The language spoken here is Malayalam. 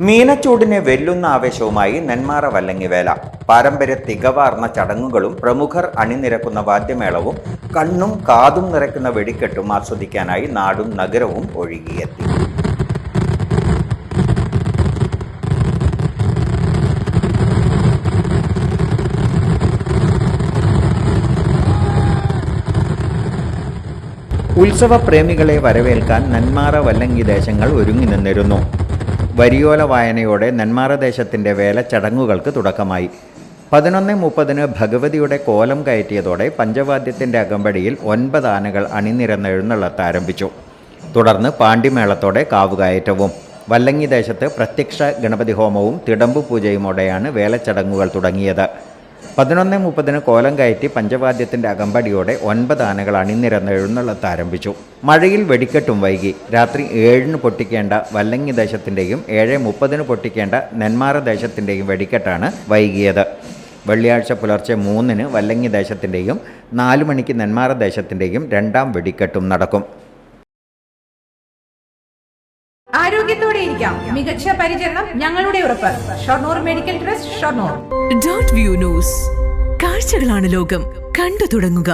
മീനച്ചൂടിനെ വെല്ലുന്ന ആവേശവുമായി നെന്മാറ വല്ലങ്ങിവേല. പാരമ്പര്യ തികവാർന്ന ചടങ്ങുകളും പ്രമുഖർ അണിനിരക്കുന്ന വാദ്യമേളവും കണ്ണും കാതും നിറയ്ക്കുന്ന വെടിക്കെട്ടും ആസ്വദിക്കാനായി നാടും നഗരവും ഒഴുകിയെത്തി. ഉത്സവ പ്രേമികളെ വരവേൽക്കാൻ നെന്മാറ വല്ലങ്ങി ദേശങ്ങൾ ഒരുങ്ങി നിന്നിരുന്നു. വരിയോല വായനയോടെ നെന്മാറ ദേശത്തിൻ്റെ വേലച്ചടങ്ങുകൾക്ക് തുടക്കമായി. 11:30 ഭഗവതിയുടെ കോലം കയറ്റിയതോടെ പഞ്ചവാദ്യത്തിൻ്റെ അകമ്പടിയിൽ 9 ആനകൾ അണിനിരന്ന് എഴുന്നള്ളത്ത് ആരംഭിച്ചു. തുടർന്ന് പാണ്ടിമേളത്തോടെ കാവുകയറ്റവും. വല്ലങ്ങി ദേശത്ത് പ്രത്യക്ഷ ഗണപതി ഹോമവും തിടമ്പു പൂജയുമോടെയാണ് വേലച്ചടങ്ങുകൾ തുടങ്ങിയത്. 11:30 കോലം കയറ്റി പഞ്ചവാദ്യത്തിൻ്റെ അകമ്പടിയോടെ 9 ആനകൾ അണിനിരന്ന് എഴുന്നള്ളത്ത് ആരംഭിച്ചു. മഴയിൽ വെടിക്കെട്ടും വൈകി. രാത്രി 7-ന് പൊട്ടിക്കേണ്ട വല്ലങ്ങി ദേശത്തിൻ്റെയും 7:30 പൊട്ടിക്കേണ്ട നെന്മാറ ദേശത്തിൻ്റെയും വെടിക്കെട്ടാണ് വൈകിയത്. വെള്ളിയാഴ്ച പുലർച്ചെ 3-ന് വല്ലങ്ങി ദേശത്തിൻ്റെയും 4 മണിക്ക് നെന്മാറ ദേശത്തിൻ്റെയും 2ാം വെടിക്കെട്ടും നടക്കും. ആരോഗ്യത്തോടെ ഇരിക്കാം, മികച്ച പരിചരണം ഞങ്ങളുടെ ഉറപ്പ്. Shoranur medical trust, Shoranur. .View news. കാഴ്ചകളാണ് ലോകം, കണ്ടു തുടങ്ങുക.